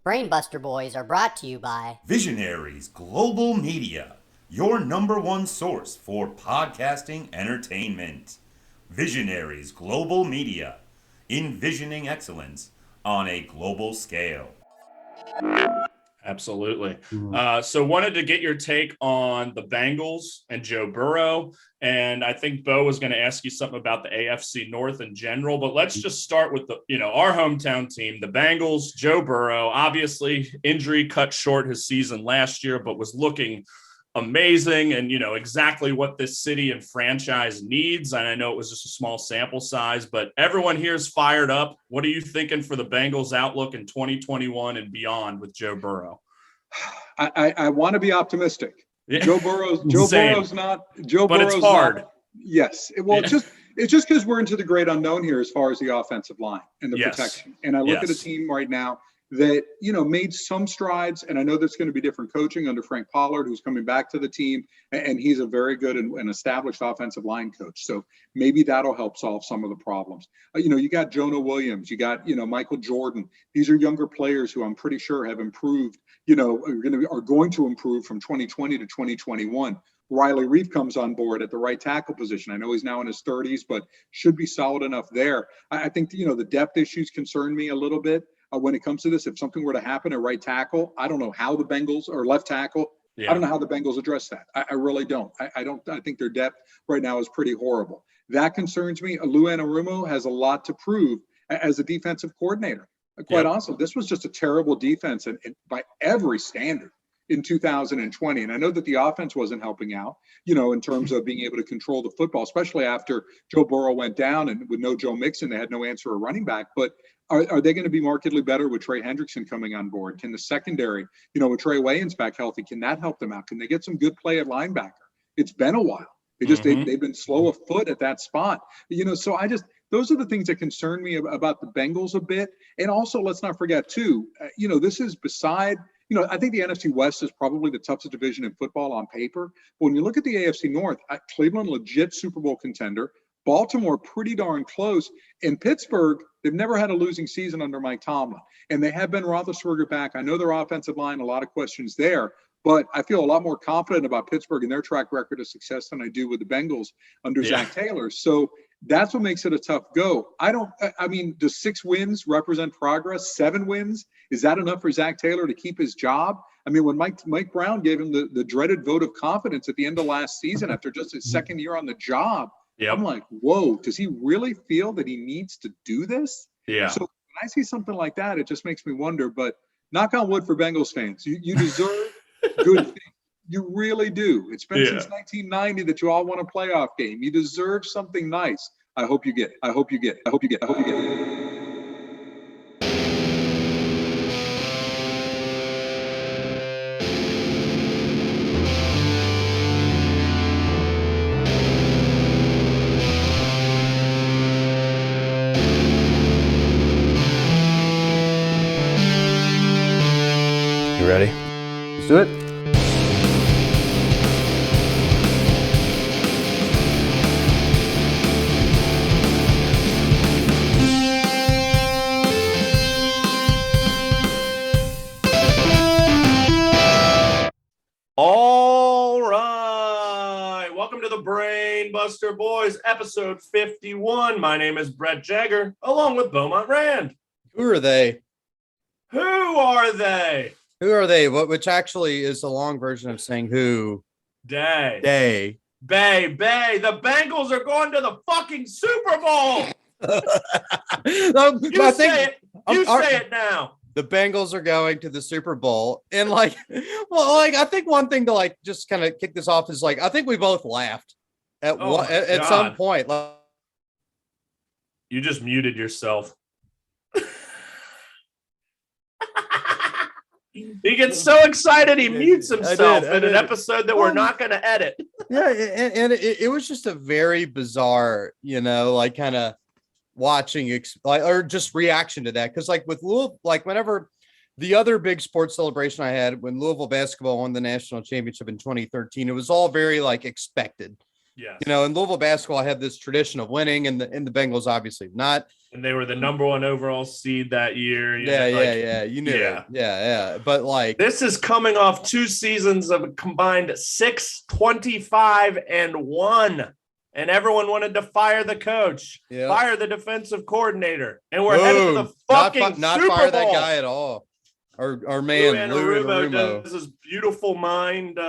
Brainbuster Boys are brought to you by Visionaries Global Media, your number one source for podcasting entertainment. Visionaries Global Media, envisioning excellence on a global scale. Absolutely. So wanted to get your take on the Bengals and Joe Burrow. And I think Bo was going to ask you something about the AFC North in general, but let's just start with our hometown team, the Bengals. Joe Burrow, obviously injury cut short his season last year, but was looking amazing and, exactly what this city and franchise needs. And I know it was just a small sample size, but everyone here is fired up. What are you thinking for the Bengals outlook in 2021 and beyond with Joe Burrow? I want to be optimistic. Yeah. Joe Burrow's not. But it's hard. Yes. It's just because we're into the great unknown here as far as the offensive line and the protection. And I look at a team right now that, made some strides. And I know there's going to be different coaching under Frank Pollard, who's coming back to the team. And he's a very good and established offensive line coach. So maybe that'll help solve some of the problems. You got Jonah Williams, you got, Michael Jordan. These are younger players who I'm pretty sure have improved, are going to improve from 2020 to 2021. Riley Reef comes on board at the right tackle position. I know he's now in his 30s, but should be solid enough there. I think, the depth issues concern me a little bit. When it comes to this, if something were to happen at right tackle, I don't know how the Bengals or left tackle. Yeah. I don't know how the Bengals address that. I really don't. I think their depth right now is pretty horrible. That concerns me. Lou Anarumo has a lot to prove as a defensive coordinator. Quite honestly, this was just a terrible defense and by every standard in 2020. And I know that the offense wasn't helping out, in terms of being able to control the football, especially after Joe Burrow went down and with no Joe Mixon, they had no answer or running back. But are they going to be markedly better with Trey Hendrickson coming on board? Can the secondary, with Trey Wayans back healthy, can that help them out? Can they get some good play at linebacker? It's been a while. They've been slow of foot at that spot. So those are the things that concern me about the Bengals a bit. And also, let's not forget too, this is beside, I think the NFC West is probably the toughest division in football on paper. But when you look at the AFC North, Cleveland, legit Super Bowl contender. Baltimore, pretty darn close. In Pittsburgh, they've never had a losing season under Mike Tomlin. And they have been Roethlisberger back. I know their offensive line, a lot of questions there. But I feel a lot more confident about Pittsburgh and their track record of success than I do with the Bengals under Zach Taylor. So that's what makes it a tough go. Does 6 wins represent progress? 7 wins? Is that enough for Zach Taylor to keep his job? When Mike Brown gave him the dreaded vote of confidence at the end of last season after just his second year on the job, I'm like, whoa, does he really feel that he needs to do this? Yeah. So when I see something like that, it just makes me wonder. But knock on wood for Bengals fans. You deserve good things. You really do. It's been since 1990 that you all won a playoff game. You deserve something nice. I hope you get it. I hope you get it. You ready? Let's do it. All right. Welcome to the Brainbuster Boys, episode 51. My name is Brett Jagger, along with Beaumont Rand. Who are they? Who are they? Who are they? Which actually is the long version of saying who. Day. Bay. The Bengals are going to the fucking Super Bowl. Say it now. The Bengals are going to the Super Bowl. And I think one thing to just kind of kick this off is I think we both laughed at some point. You just muted yourself. He gets so excited he mutes himself in an episode that we're not going to edit. Yeah, and it was just a very bizarre, kind of watching or just reaction to that. Because with Louisville, whenever the other big sports celebration I had when Louisville basketball won the national championship in 2013, it was all very expected. Yes. You know, in Louisville basketball, I had this tradition of winning, and the Bengals obviously not. And they were the number 1 overall seed that year. Yeah. You knew it. Yeah. But like, this is coming off 2 seasons of a combined 6-25-1. And everyone wanted to fire the coach, fire the defensive coordinator, and we're headed to the fucking not Super fire Bowl. That guy at all. Our man Lou Anarumo does his beautiful mind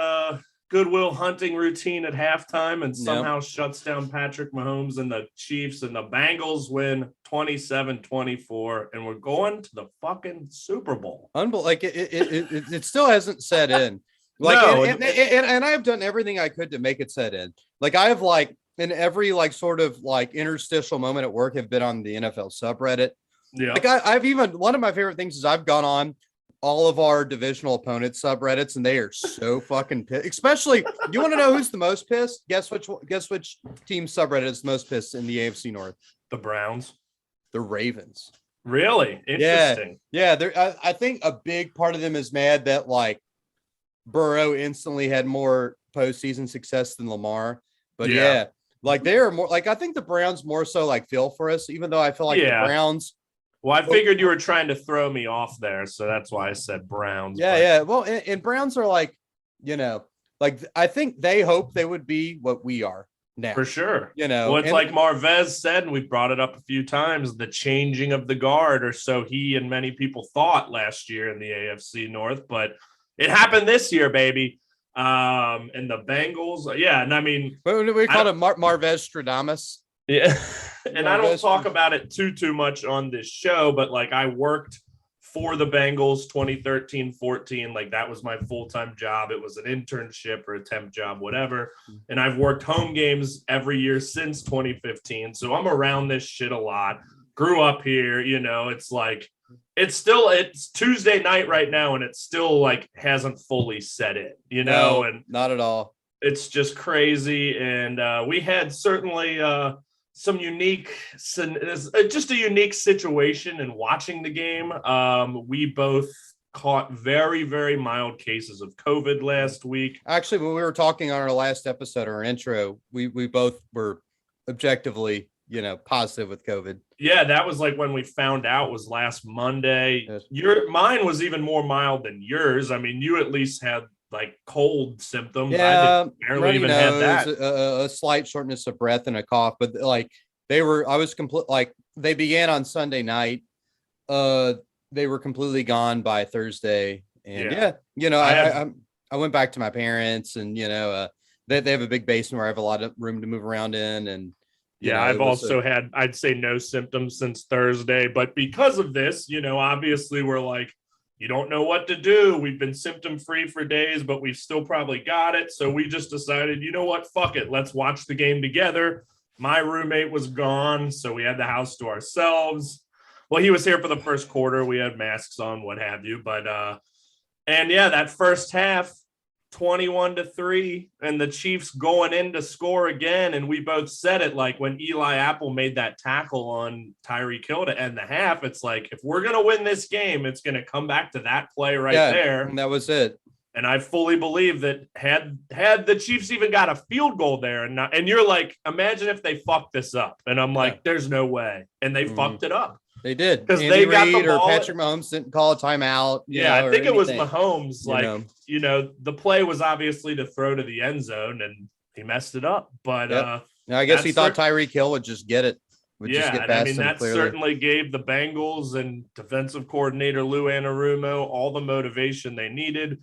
Goodwill Hunting routine at halftime and somehow shuts down Patrick Mahomes and the Chiefs, and the Bengals win 27-24, and we're going to the fucking Super Bowl. Like it still hasn't set in. Like, no, and I've done everything I could to make it set in. Like, I have, like, in every like sort of like interstitial moment at work, have been on the NFL subreddit. Yeah. Like, I've even, one of my favorite things is I've gone on all of our divisional opponents subreddits, and they are so fucking pissed. Especially, you want to know who's the most pissed? Guess which team subreddit is the most pissed in the AFC North? The Browns. The Ravens. Really? Interesting. Yeah. I think a big part of them is mad that like Burrow instantly had more postseason success than Lamar. But like they are more like, I think the Browns more so like feel for us, even though I feel like the Browns. Well, I figured you were trying to throw me off there, so that's why I said Browns. Yeah. Well, and Browns are like, you know, like I think they hope they would be what we are now. For sure. You know, well, it's like Marvez said, and we brought it up a few times, the changing of the guard, or so he and many people thought last year in the AFC North, but it happened this year, baby. And the Bengals, and I mean, we call it Marvez Stradamus. Yeah. And I don't talk about it too much on this show, but like I worked for the Bengals 2013-14. Like that was my full-time job. It was an internship or a temp job, whatever. And I've worked home games every year since 2015. So I'm around this shit a lot. Grew up here, you know, it's like, it's Tuesday night right now, and it still like hasn't fully set in, you know, and not at all. It's just crazy. And we had certainly just a unique situation in watching the game. We both caught very, very mild cases of COVID last week. Actually, when we were talking on our last episode, our intro, we both were objectively, you know, positive with COVID. Yeah, that was like when we found out was last Monday. Yes. Mine was even more mild than yours. I mean, you at least had like cold symptoms. Yeah, I barely even had that. A slight shortness of breath and a cough, but like they began on Sunday night. They were completely gone by Thursday. And you know, I went back to my parents, and you know, they have a big basement where I have a lot of room to move around in. And I've also had, I'd say, no symptoms since Thursday, but because of this, you know, obviously we're like, you don't know what to do. We've been symptom free for days, but we've still probably got it. So we just decided, you know what, fuck it. Let's watch the game together. My roommate was gone, so we had the house to ourselves. Well, he was here for the first quarter. We had masks on, what have you. But, that first half, 21-3, and the Chiefs going in to score again. And we both said it, like when Eli Apple made that tackle on Tyreek Hill to end the half, it's like, if we're going to win this game, it's going to come back to that play there. And that was it. And I fully believe that had the Chiefs even got a field goal there, and you're like, imagine if they fucked this up. And I'm like, there's no way. And they fucked it up. They did, because they got the ball. Or Patrick Mahomes didn't call a timeout. I think it was Mahomes. You know, the play was obviously to throw to the end zone, and he messed it up. But I guess he thought Tyreek Hill would just get it. That certainly gave the Bengals and defensive coordinator Lou Anarumo all the motivation they needed.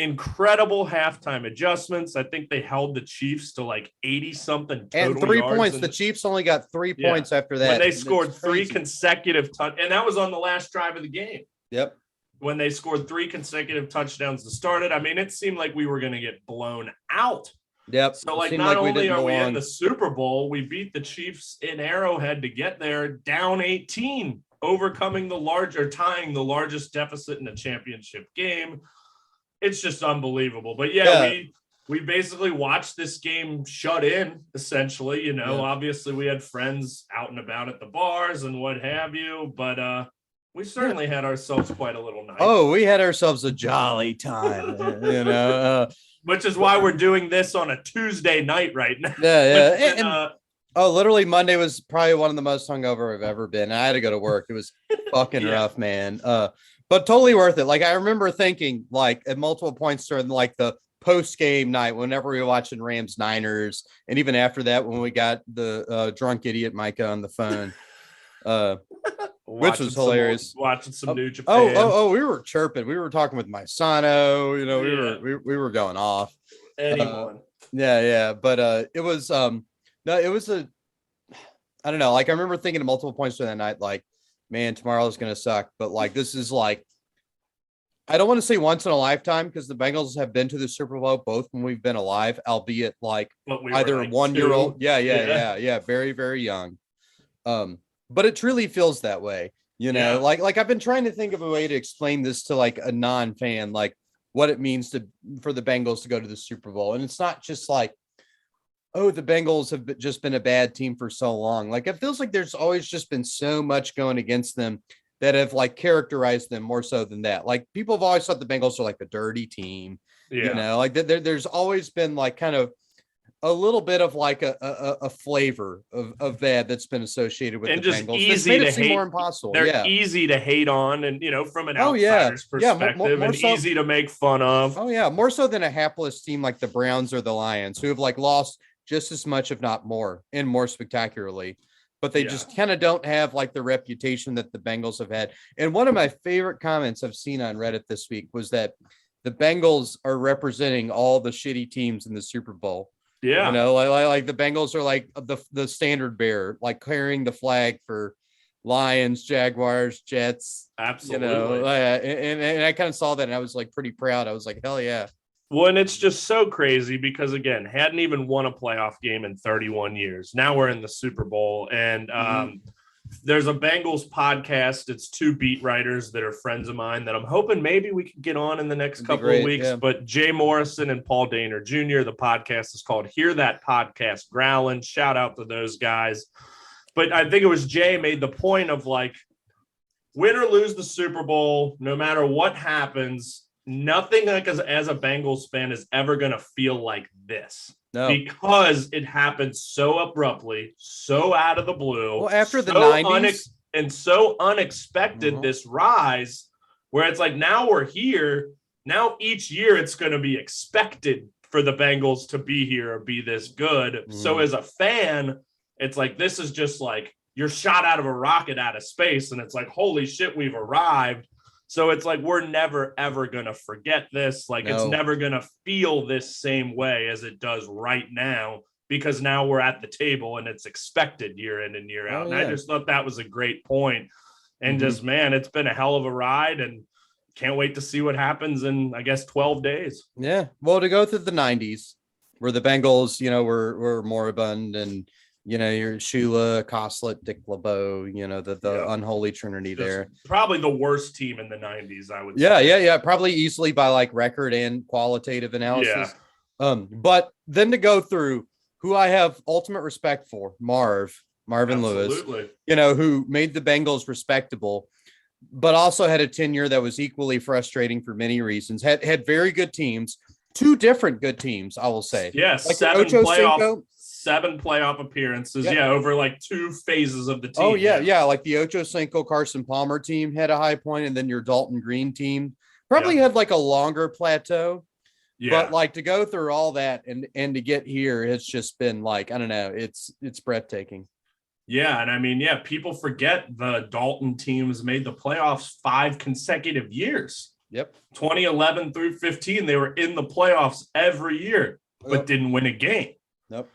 Incredible halftime adjustments. I think they held the Chiefs to like 80-something total and 3 yards. points. The Chiefs only got 3 points after that. When they scored 3 consecutive and that was on the last drive of the game. Yep. When they scored 3 consecutive touchdowns to start it. I mean, it seemed like we were going to get blown out. Yep. So like, not only are we in the Super Bowl, we beat the Chiefs in Arrowhead to get there down 18, tying the largest deficit in a championship game. It's just unbelievable. But we basically watched this game shut in, essentially. You know, obviously we had friends out and about at the bars and what have you, but we certainly had ourselves quite a little night. Oh, we had ourselves a jolly time. You know, which is why we're doing this on a Tuesday night right now. Yeah. Literally Monday was probably one of the most hungover I've ever been. I had to go to work. It was fucking rough, man. But totally worth it. Like I remember thinking like at multiple points during like the post-game night, whenever we were watching Rams Niners, and even after that, when we got the drunk idiot Micah on the phone, which was hilarious. Watching some New Japan. We were chirping. We were talking with Maisano. You know, we were going off. Anyone. But it was I don't know. Like I remember thinking at multiple points during that night, like, man, tomorrow's gonna suck. But like this is like, I don't want to say once in a lifetime because the Bengals have been to the Super Bowl both when we've been alive, albeit like either like 1 year old. Yeah. Very, very young. But it truly feels that way, you know, like I've been trying to think of a way to explain this to like a non-fan, like what it means for the Bengals to go to the Super Bowl. And it's not just like, oh, the Bengals have just been a bad team for so long. Like it feels like there's always just been so much going against them that have like characterized them more so than that. Like people have always thought the Bengals are like a dirty team, you know, like there's always been like kind of a little bit of like a flavor of that's been associated with and the just Bengals. Easy to hate. More impossible. They're easy to hate on, and you know, from an outsider's perspective, more and so, easy to make fun of. Oh yeah, more so than a hapless team like the Browns or the Lions, who have like lost just as much, if not more, and more spectacularly. But they just kind of don't have like the reputation that the Bengals have had. And one of my favorite comments I've seen on Reddit this week was that the Bengals are representing all the shitty teams in the Super Bowl. Yeah. You know, like the Bengals are like the standard bearer, like carrying the flag for Lions, Jaguars, Jets. Absolutely. You know, and I kind of saw that and I was like pretty proud. I was like, hell yeah. Well, and it's just so crazy because, again, hadn't even won a playoff game in 31 years. Now we're in the Super Bowl. And there's a Bengals podcast. It's two beat writers that are friends of mine that I'm hoping maybe we can get on in the next couple of weeks. Yeah. But Jay Morrison and Paul Daner Jr., the podcast is called Hear That Podcast Growlin'. Shout out to those guys. But I think it was Jay made the point of like, win or lose the Super Bowl, no matter what happens, nothing like as a Bengals fan is ever going to feel like this because it happened so abruptly, so out of the blue. Well, after the 90s and so unexpected, this rise where it's like, now we're here. Now each year it's going to be expected for the Bengals to be here or be this good. So as a fan, it's like, this is just like you're shot out of a rocket out of space. And it's like, holy shit, we've arrived. So it's like, we're never, ever going to forget this. Like, it's never going to feel this same way as it does right now, because now we're at the table and it's expected year in and year out. And I just thought that was a great point. And just, man, it's been a hell of a ride and can't wait to see what happens in, I guess, 12 days. Yeah. Well, to go through the 90s where the Bengals, you know, were moribund and, you know, your Shula, Coslet, Dick LeBeau, you know, the unholy trinity just there. Probably the worst team in the 90s, I would say. Yeah. Probably easily by like record and qualitative analysis. Yeah. But then to go through who I have ultimate respect for, Marvin Lewis, you know, who made the Bengals respectable, but also had a tenure that was equally frustrating for many reasons. Had very good teams, two different good teams, I will say. Yes, like seven playoff appearances, over like two phases of the team. Oh, yeah. Like the Ocho Cinco Carson Palmer team had a high point, and then your Dalton Green team probably had like a longer plateau. Yeah. But like to go through all that and to get here, it's just been like, I don't know, it's breathtaking. Yeah, and I mean, people forget the Dalton teams made the playoffs 5 consecutive years. Yep. 2011 through 15, they were in the playoffs every year, but didn't win a game. Nope.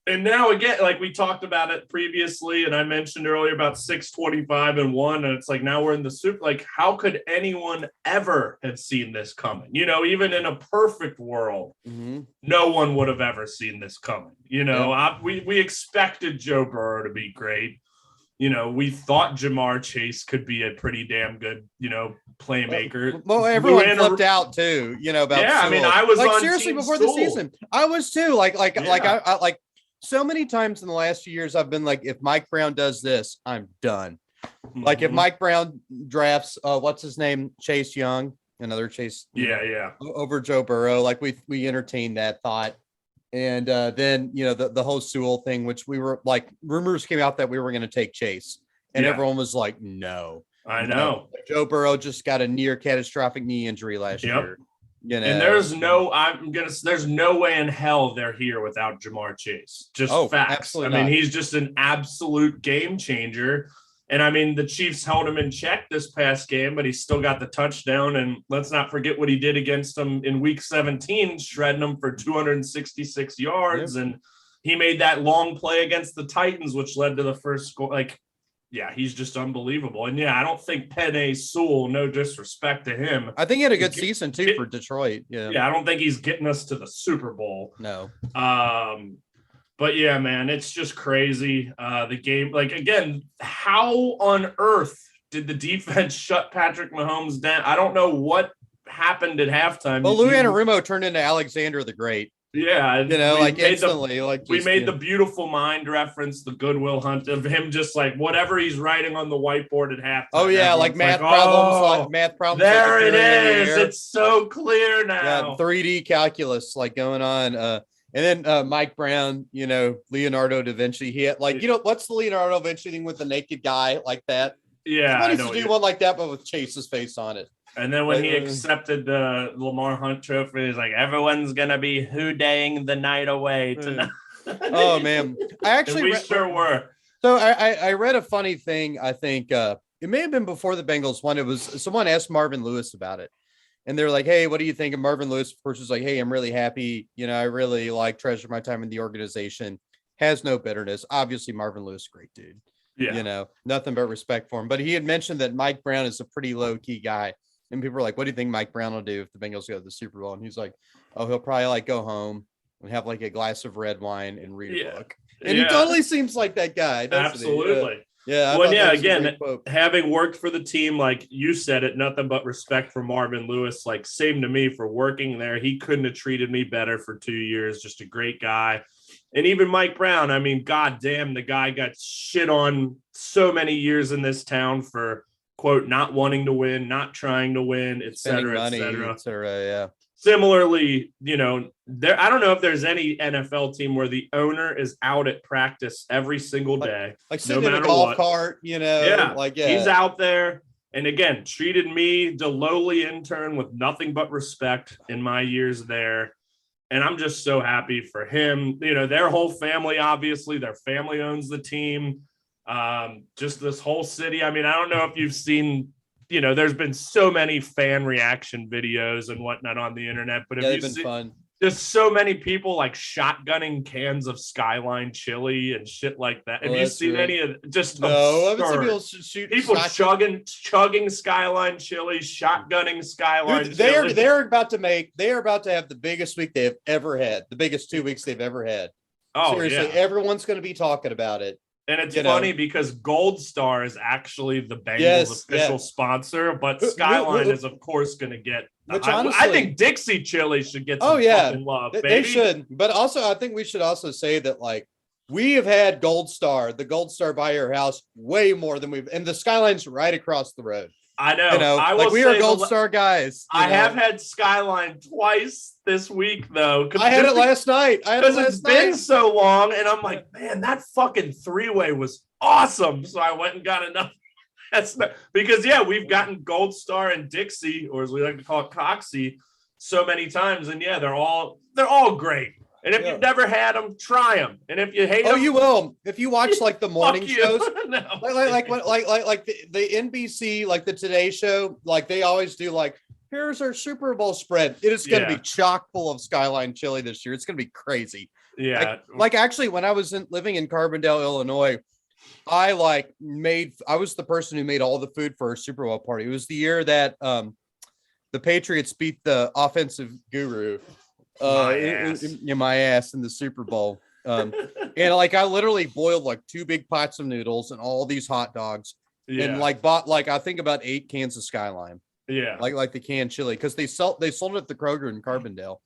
And now again, like we talked about it previously, and I mentioned earlier about 6-25-1, and it's like now we're in the Super. Like, how could anyone ever have seen this coming? You know, even in a perfect world, no one would have ever seen this coming. You know, we expected Joe Burrow to be great. You know, we thought Jamar Chase could be a pretty damn good, you know, playmaker. Well, everyone flipped out too, you know, about I mean, I was like on seriously before the season. I was too. I like so many times in the last few years, I've been like, if Mike Brown does this, I'm done. Like if Mike Brown drafts, what's his name? Chase Young. another Chase. Yeah. Over Joe Burrow. Like we entertained that thought. And then, the whole Sewell thing, which we were like, rumors came out that we were going to take Chase, and everyone was like, no. I know. Joe Burrow just got a near catastrophic knee injury last year. And there's no way in hell they're here without Jamar Chase. Just facts. I mean, he's just an absolute game changer. And I mean, the Chiefs held him in check this past game, but he still got the touchdown. And let's not forget what he did against them in week 17, shredding them for 266 yards. Yep. And he made that long play against the Titans, which led to the first score. Like, yeah, he's just unbelievable. And I don't think Penei Sewell, no disrespect to him, I think he had a good season too for Detroit. Yeah, I don't think he's getting us to the Super Bowl. No. But yeah, man, it's just crazy. The game, like, again, how on earth did the defense shut Patrick Mahomes down? I don't know what happened at halftime. Well, Lou Anarumo turned into Alexander the Great. Yeah, instantly. We made the beautiful mind reference, the Goodwill Hunt of him, just like whatever he's writing on the whitembood at halftime. Oh yeah, like math problems. Math problems. There it is. It's so clear now. Yeah, 3D calculus like going on. And then Mike Brown, Leonardo da Vinci. He had what's the Leonardo da Vinci thing with the naked guy like that? Yeah, I used to do one like that, but with Chase's face on it. And then when he accepted the Lamar Hunt trophy, he's like, everyone's going to be hoodaying the night away tonight. Oh, man. I actually sure were. So I read a funny thing. I think it may have been before the Bengals won. It was someone asked Marvin Lewis about it. And they're like, hey, what do you think? And Marvin Lewis, of course, was like, hey, I'm really happy. I really treasure my time in the organization. Has no bitterness. Obviously, Marvin Lewis, great dude. Yeah. Nothing but respect for him. But he had mentioned that Mike Brown is a pretty low key guy. And people were like, what do you think Mike Brown will do if the Bengals go to the Super Bowl? And he's like, oh, he'll probably go home and have a glass of red wine and read a book. And he totally seems like that guy. Absolutely. Yeah. Well, again, having worked for the team, like you said it, nothing but respect for Marvin Lewis. Like, same to me for working there. He couldn't have treated me better for 2 years. Just a great guy. And even Mike Brown, I mean, goddamn, the guy got shit on so many years in this town for, quote, not wanting to win, not trying to win, et cetera, et cetera. Yeah. Similarly, I don't know if there's any NFL team where the owner is out at practice every single day, like sitting in a golf cart, he's out there. And again, treated me, the lowly intern, with nothing but respect in my years there. And I'm just so happy for him. Their whole family, obviously, their family owns the team. Just this whole city. I mean, I don't know if you've seen, there's been so many fan reaction videos and whatnot on the internet, but they've been fun. There's so many people shotgunning cans of Skyline chili and shit like that. Have you seen any of just no? I've seen people chugging Skyline chili, shotgunning Skyline. They are about to have the biggest week they've ever had, the biggest 2 weeks they've ever had. Oh, seriously, everyone's going to be talking about it. And it's funny because Gold Star is actually the Bengals official sponsor, but Skyline is, of course, going to get. I think Dixie Chili should get some fucking love. They should. But also, I think we should also say that, we have had Gold Star, the Gold Star by your house, way more than and the Skyline's right across the road. I know. We are Gold Star guys. I have had Skyline twice this week, though. I had it last night. It's been so long, and I'm like, man, that fucking three-way was awesome. So I went and got another. Because we've gotten Gold Star and Dixie, or as we like to call it, Coxie, so many times, and they're all great. And if you've never had them, try them. And if you hate them, you will. If you watch the morning shows, no. like the NBC, the Today Show, they always do here's our Super Bowl spread. It is going to be chock full of Skyline chili this year. It's going to be crazy. Yeah. Actually, when I was living in Carbondale, Illinois, I was the person who made all the food for our Super Bowl party. It was the year that the Patriots beat the offensive guru. My ass in the Super Bowl. And I literally boiled 2 big pots of noodles and all these hot dogs and bought I think about 8 cans of Skyline. Yeah. Like the canned chili, because they sold it at the Kroger in Carbondale.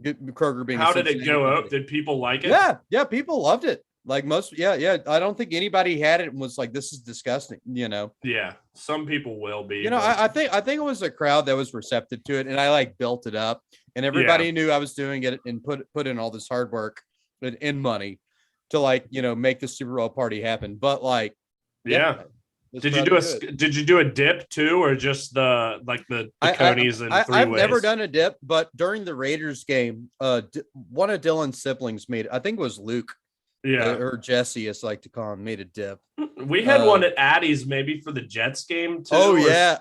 Kroger being how did it go up? Did people like it? Yeah, people loved it. Like most, yeah. I don't think anybody had it and was like, this is disgusting, Yeah, some people will be. I think it was a crowd that was receptive to it, and I like built it up, and everybody knew I was doing it and put in all this hard work and money to like, make the Super Bowl party happen. But like, did you do a dip too, or just the conies and three I've ways? never done a dip, but during the Raiders game, one of Dylan's siblings I think it was Luke. Or Jesse, as I like to call him, made a dip. We had one at Addie's maybe for the Jets game too. Oh yeah.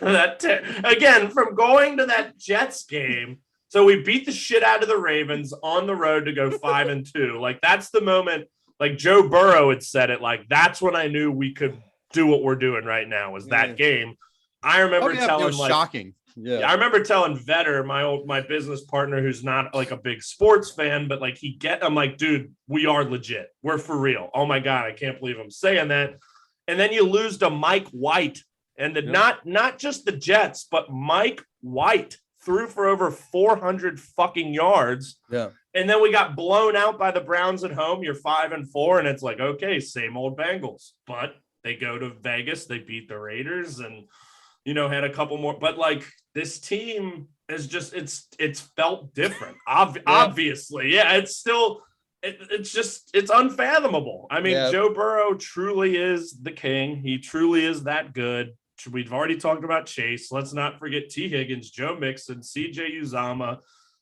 Again, from going to that Jets game, so we beat the shit out of the Ravens on the road to go 5-2. Like that's the moment. Like Joe Burrow had said it. Like that's when I knew we could do what we're doing right now. Was that game? I remember telling it was shocking. Yeah, I remember telling Vetter, my business partner, who's not like a big sports fan, but like I'm like, dude, we are legit. We're for real. Oh my God, I can't believe I'm saying that. And then you lose to Mike White, and not just the Jets, but Mike White threw for over 400 fucking yards. Yeah. And then we got blown out by the Browns at home. You're 5-4, and it's like, okay, same old Bengals. But they go to Vegas, they beat the Raiders, and had a couple more, but like this team is just, it's felt different. Obviously. Yeah. It's still, it's unfathomable. I mean, Joe Burrow truly is the king. He truly is that good. We've already talked about Chase. Let's not forget T. Higgins, Joe Mixon, CJ Uzama.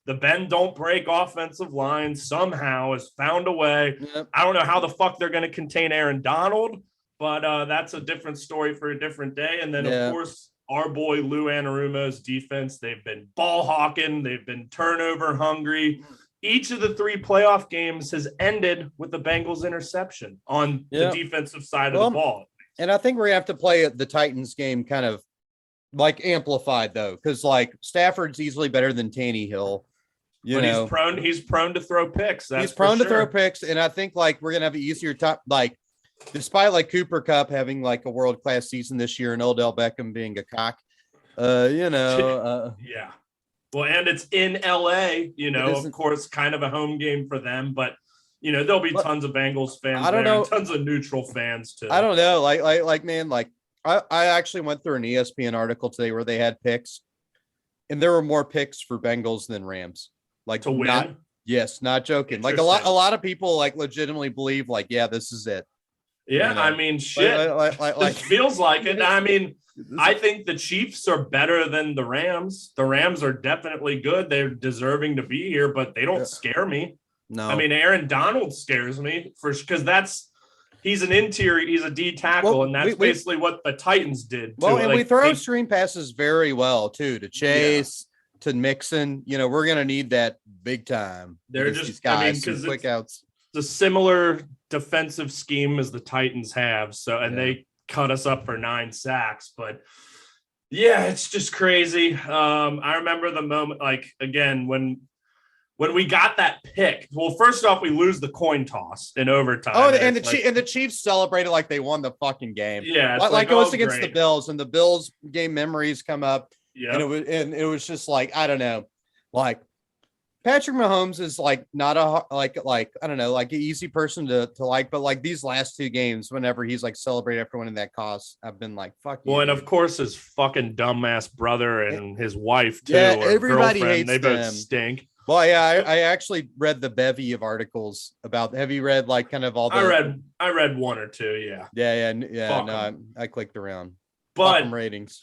The bend don't break offensive line somehow has found a way. Yep. I don't know how the fuck they're going to contain Aaron Donald, but that's a different story for a different day. And then of course, our boy Lou Anarumo's defense, they've been ball hawking, they've been turnover hungry. Each of the 3 playoff games has ended with the Bengals interception on the defensive side of the ball. And I think we're gonna have to play the Titans game kind of like amplified though, because like Stafford's easily better than Tannehill. He's prone to throw picks. He's prone to throw picks, and I think like we're gonna have an easier time. Like, despite like Cooper Kupp having like a world-class season this year and Odell Beckham being a cock, yeah. Well, and it's in LA, of course, kind of a home game for them, but there'll be tons of Bengals fans. I don't know, tons of neutral fans too. I don't know, man, I actually went through an ESPN article today where they had picks, and there were more picks for Bengals than Rams. Like to win. Yes, not joking. Like a lot of people like legitimately believe like, yeah, this is it. Yeah, I mean, shit. It feels like it. I mean, I think the Chiefs are better than the Rams. The Rams are definitely good. They're deserving to be here, but they don't scare me. No, I mean, Aaron Donald scares me because he's an interior, he's a D tackle, and that's basically what the Titans did. Well, and we throw screen passes very well too to Chase. To Mixon, we're gonna need that big time. They're just these guys, because quick outs. It's a similar defensive scheme as the Titans have. So, and they cut us up for 9 sacks, but yeah, it's just crazy. I remember the moment, like again, when we got that pick. Well, first off, we lose the coin toss in overtime. Oh, and the Chiefs celebrated like they won the fucking game. Yeah, like it was against the Bills, and the Bills game memories come up. Yeah, and it was just like, I don't know, like Patrick Mahomes is like not like I don't know, like an easy person to like, but like these last 2 games, whenever he's like celebrated after winning that toss, I've been like, fuck you. Well, and of course his fucking dumbass brother and his wife too. Yeah, everybody hates they them. Both stink. Well, yeah, I actually read the bevy of articles about. Have you read like kind of all the? I read 1 or 2. Yeah. No, I clicked around. But ratings.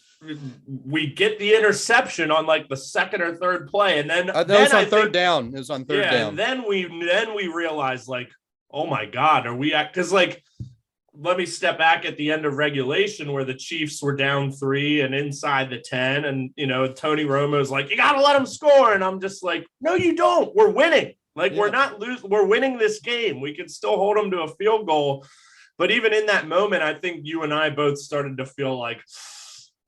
We get the interception on like the 2nd or 3rd play, and then that was on third down. It was on third down. And then we realized like, oh my God, are we at? Because like, let me step back at the end of regulation where the Chiefs were down 3 and inside the 10, and Tony Romo's like, you gotta let them score, and I'm just like, no, you don't. We're winning. Like we're not losing. We're winning this game. We can still hold them to a field goal. But even in that moment, I think you and I both started to feel like,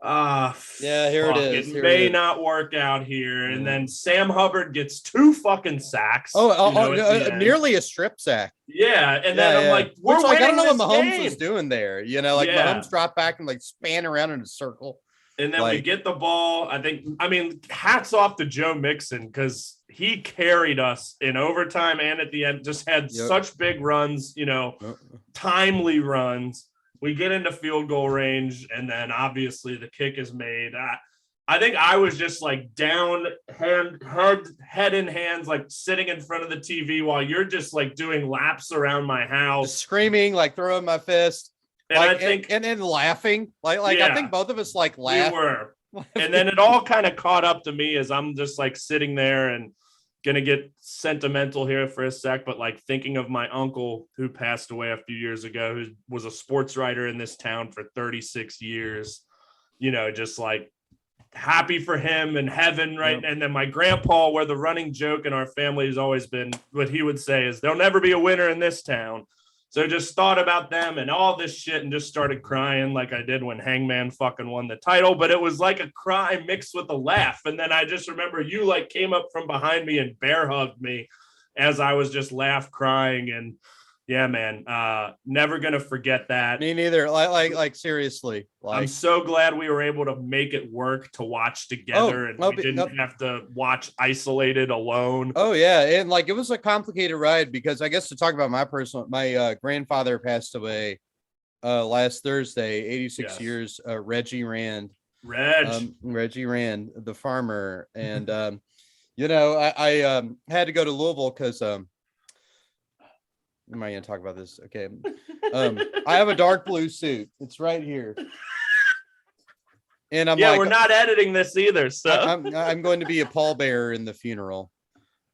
here it is. It may not work out here. And then Sam Hubbard gets 2 fucking sacks. Nearly a strip sack. Yeah. And then I'm like, we're winning. I don't know what Mahomes game. was doing there. Mahomes dropped back and like span around in a circle. And then we get the ball. I mean, hats off to Joe Mixon because he carried us in overtime and at the end, just had such big runs, timely runs. We get into field goal range, and then obviously the kick is made. I think I was just like down, head in hands, like sitting in front of the TV while you're just like doing laps around my house, just screaming, like throwing my fist, and like, I think, and then laughing, like I think both of us like laughed. We were, and then it all kind of caught up to me as I'm just like sitting there and gonna get sentimental here for a sec, but like thinking of my uncle who passed away a few years ago, who was a sports writer in this town for 36 years, just like happy for him in heaven, right? And then my grandpa, where the running joke in our family has always been, what he would say is, there'll never be a winner in this town. So just thought about them and all this shit and just started crying like I did when Hangman fucking won the title. But it was like a cry mixed with a laugh. And then I just remember you like came up from behind me and bear hugged me as I was just crying. And yeah, man, never gonna forget that. Me neither. Like seriously. I'm so glad we were able to make it work to watch together, and we didn't have to watch isolated alone. Oh yeah, and like it was a complicated ride because I guess to talk about my grandfather passed away last Thursday, 86 years. Reggie Rand, Reggie Rand, the farmer, and I had to go to Louisville because am I going to talk about this? Okay. I have a dark blue suit. It's right here. And we're not editing this either. So I'm going to be a pallbearer in the funeral.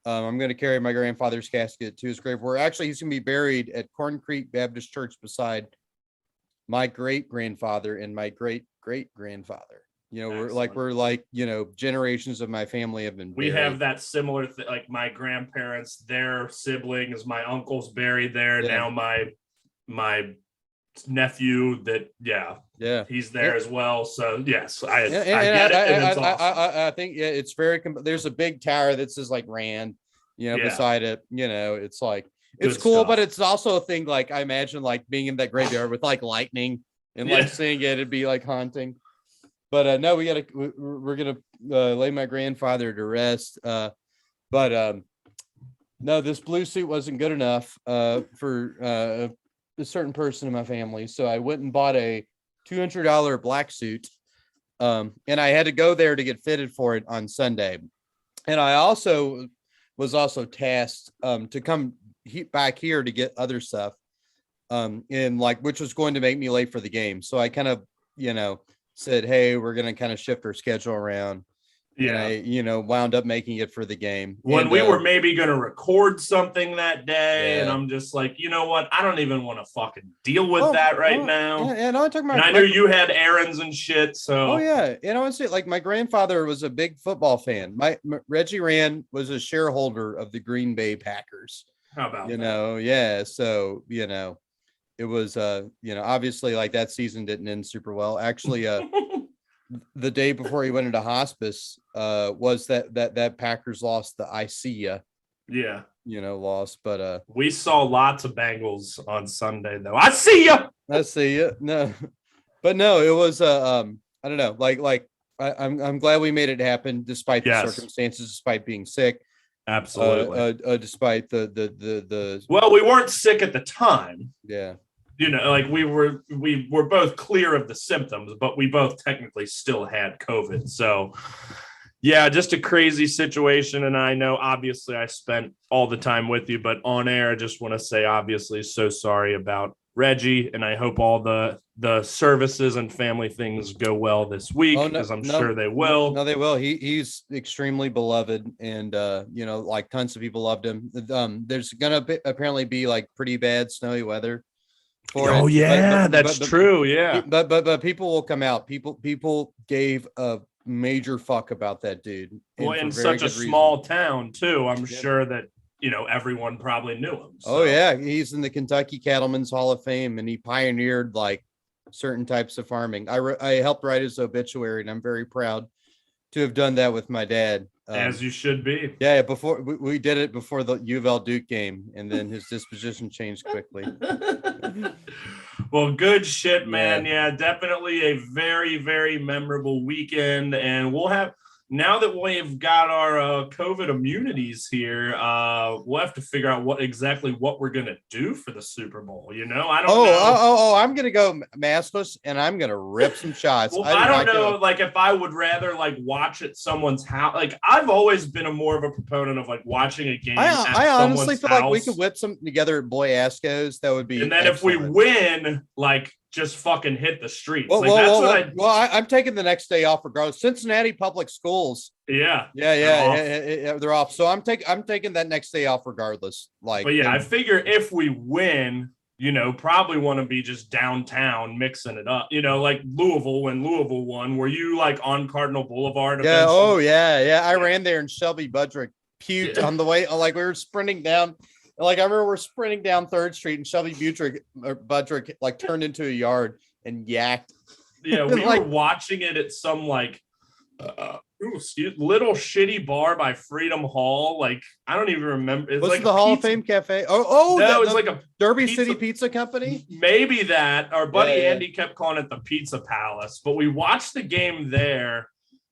I'm going to carry my grandfather's casket to his grave, where actually he's going to be buried at Corn Creek Baptist Church beside my great grandfather and my great great grandfather. We're generations of my family have been buried. We have that similar thing, like my grandparents, their siblings, my uncle's buried there. Now my nephew he's there as well. So yes, I get it. And it's awesome. I think it's very there's a big tower that says like Rand, beside it. It's like it's cool, but it's also a thing like I imagine like being in that graveyard with like lightning and like seeing it, it'd be like haunting. But no, we're gonna lay my grandfather to rest. No, this blue suit wasn't good enough for a certain person in my family, so I went and bought a $200 black suit, and I had to go there to get fitted for it on Sunday. And I was tasked to come back here to get other stuff, which was going to make me late for the game. So I kind of said, hey, we're going to kind of shift our schedule around. And I, wound up making it for the game. When we were maybe going to record something that day. And I'm just like, you know what? I don't even want to fucking deal with that right now. And I'm talking about, I knew you had errands and shit. So, And I want to say, like, my grandfather was a big football fan. Reggie Rand was a shareholder of the Green Bay Packers. How about that? So, it was, obviously like that season didn't end super well. Actually, the day before he went into hospice, was that Packers lost the I see ya. Yeah. Loss. But we saw lots of Bengals on Sunday though. I see ya. No. But no, it was I don't know, I'm glad we made it happen despite the circumstances, despite being sick. Absolutely. Despite the well, we weren't sick at the time. Yeah. We were both clear of the symptoms, but we both technically still had COVID. So yeah, just a crazy situation. And I know obviously I spent all the time with you, but on air, I just want to say obviously so sorry about Reggie, and I hope all the services and family things go well this week, because I'm sure they will. No, they will. He's extremely beloved, and like tons of people loved him. There's gonna apparently be like pretty bad snowy weather for it. That's true. Yeah, but people will come out. People gave a major fuck about that dude. Well, in such a small town too, I'm sure that everyone probably knew him. So. Oh yeah, he's in the Kentucky Cattlemen's Hall of Fame, and he pioneered like certain types of farming. I helped write his obituary, and I'm very proud to have done that with my dad. As you should be. Yeah, before we did it before the U of L Duke game, and then his disposition changed quickly. Well, good shit, man. Yeah, definitely a very, very memorable weekend, and we'll have now that we've got our COVID immunities here, we'll have to figure out what we're going to do for the Super Bowl. I don't know. I'm going to go maskless and I'm going to rip some shots. Well, I don't know, like, if I would rather, like, watch at someone's house. Like, I've always been more of a proponent of, like, watching a game I honestly feel house. like we could whip something together at Boy Asco's. That would be And then excellent. if we win, like, just fucking hit the streets. I'm taking the next day off regardless. Cincinnati public schools. Yeah, they're off. So I'm taking that next day off regardless. Like, but yeah, I figure if we win, probably want to be just downtown mixing it up. Like Louisville when Louisville won. Were you like on Cardinal Boulevard? Yeah. Oh yeah. I ran there and Shelby Budrick puked on the way. Like we were sprinting down. Like I remember we're sprinting down 3rd Street and Shelby Budrick like turned into a yard and yacked. Yeah, we were watching it at some like little shitty bar by Freedom Hall. Like I don't even remember. It's like the Hall of Fame Cafe. No, it was like a Derby City Pizza Company. Maybe that. Our buddy Andy kept calling it the Pizza Palace. But we watched the game there.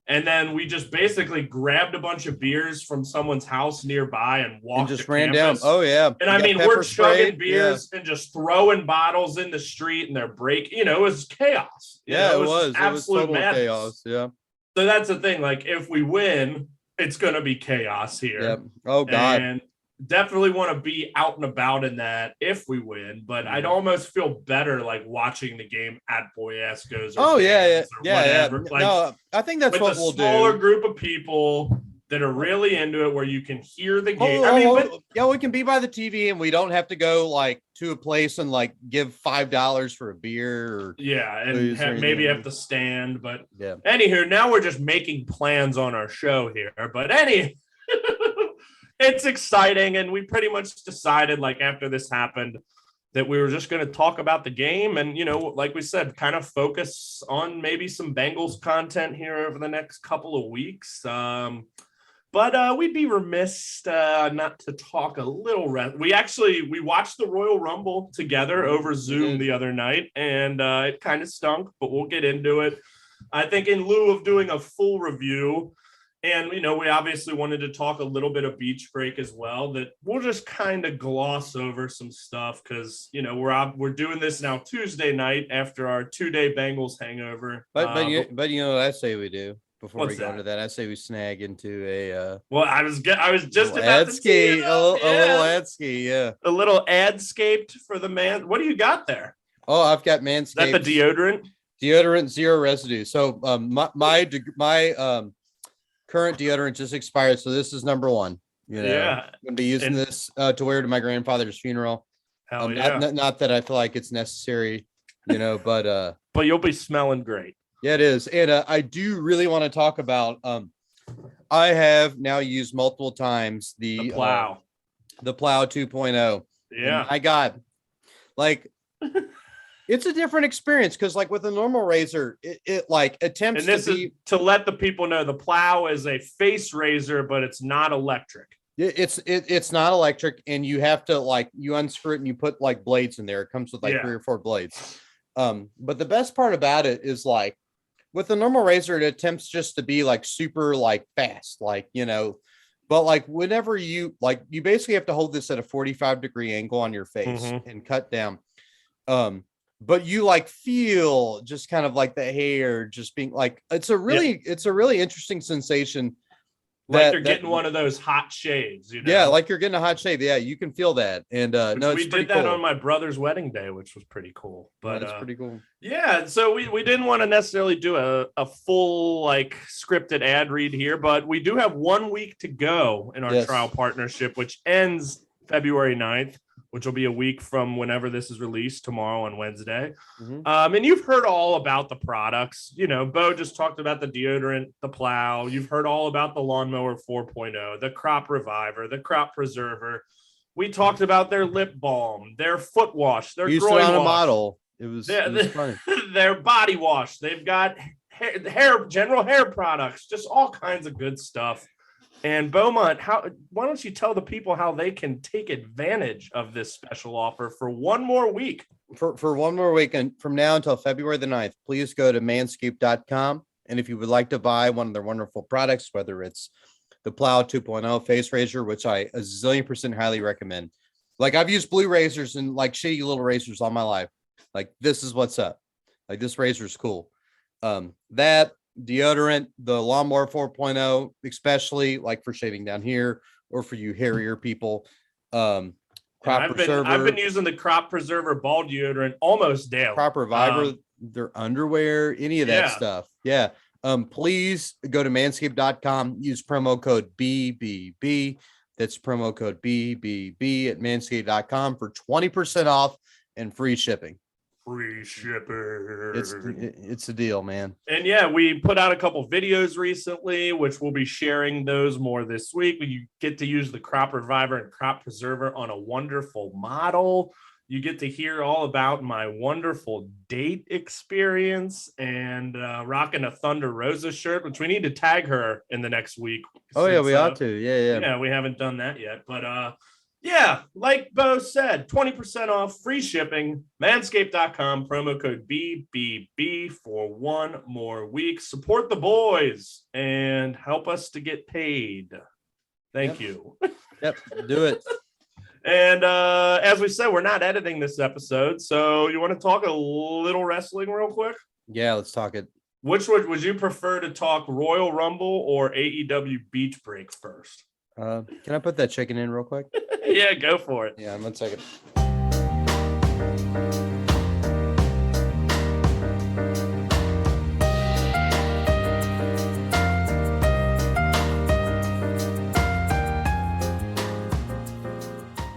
And then we just basically grabbed a bunch of beers from someone's house nearby and walked and just to ran campus. down. Oh yeah. And I mean, we're chugging beers and just throwing bottles in the street and they're breaking, it was chaos. It was absolute madness. Chaos. Yeah. So that's the thing. Like if we win, it's going to be chaos here. Yep. Oh God. And definitely want to be out and about in that if we win, but I'd almost feel better like watching the game at Boy Asco's. Yeah. Like, no, I think that's what we'll do. With a smaller group of people that are really into it, where you can hear the game. We can be by the TV, and we don't have to go like to a place and like give $5 for a beer. Maybe have to stand. But anywho, now we're just making plans on our show here. But it's exciting, and we pretty much decided, like, after this happened, that we were just going to talk about the game and, like we said, kind of focus on maybe some Bengals content here over the next couple of weeks. But we'd be remiss not to talk a little. We watched the Royal Rumble together over Zoom the other night, and it kind of stunk, but we'll get into it. I think in lieu of doing a full review, and, we obviously wanted to talk a little bit of beach break as well, that we'll just kind of gloss over some stuff because, we're doing this now Tuesday night after our 2-day Bengals hangover. But you know what I say we do before we go into that? I say we snag into a I was just about ad to ski, a little ad ski, a little adscaped for the man. What do you got there? Oh, I've got Manscaped. Is that the deodorant, zero residue. So my current deodorant just expired, so this is number 1. I'm gonna be using this to wear to my grandfather's funeral. Not that I feel like it's necessary, but you'll be smelling great. Yeah, it is. And I do really want to talk about I have now used multiple times the Plow 2.0. Yeah. I got like it's a different experience because, like, with a normal razor, it like attempts to let the people know the Plow is a face razor, but it's not electric. It's not electric, and you have to like you unscrew it and you put like blades in there. It comes with like 3 or 4 blades. But the best part about it is like with a normal razor, it attempts just to be like super like fast, like But like whenever you basically have to hold this at a 45-degree angle on your face and cut down. But you like feel just kind of like the hair just being like it's a really interesting sensation. Like you're getting one of those hot shaves, Yeah, like you're getting a hot shave. Yeah, you can feel that. And we did that on my brother's wedding day, which was pretty cool. But that's pretty cool. Yeah, so we didn't want to necessarily do a full like scripted ad read here, but we do have 1 week to go in our trial partnership, which ends February 9th. Which will be a week from whenever this is released, tomorrow on Wednesday. And you've heard all about the products. Bo just talked about the deodorant, the Plow. You've heard all about the Lawnmower 4.0, the Crop Reviver, the Crop Preserver. We talked about their lip balm, their foot wash, their groin wash. A model. It was funny. Their body wash. They've got general hair products, just all kinds of good stuff. And Beaumont, why don't you tell the people how they can take advantage of this special offer for 1 more week? For 1 more week, and from now until February the 9th, please go to manscaped.com And if you would like to buy one of their wonderful products, whether it's the Plow 2.0 face razor, which I a zillion percent highly recommend. Like I've used blue razors and like shitty little razors all my life. Like this is what's up. Like this razor is cool. That deodorant, the Lawnmower 4.0, especially like for shaving down here or for you hairier people. Crop Preserver. I've been using the Crop Preserver ball deodorant almost daily. Crop Reviver, their underwear, any of that stuff. Yeah. Please go to manscaped.com, use promo code BBB. That's promo code BBB at manscaped.com for 20% off and free shipping. Free shipping. It's a deal, man. And yeah, we put out a couple videos recently, which we'll be sharing those more this week. You get to use the Crop Reviver and Crop Preserver on a wonderful model. You get to hear all about my wonderful date experience and rocking a Thunder Rosa shirt, which we need to tag her in the next week. Oh, yeah, we ought to. Yeah. Yeah, we haven't done that yet. But yeah, like Bo said, 20% off, free shipping, manscaped.com, promo code BBB for one more week. Support the boys and help us to get paid. Thank you. Yep, do it. And as we said, we're not editing this episode. So you want to talk a little wrestling real quick? Yeah, let's talk it. Which would you prefer to talk, Royal Rumble or AEW Beach Break first? Can I put that chicken in real quick? Yeah, go for it. Yeah, 1 second.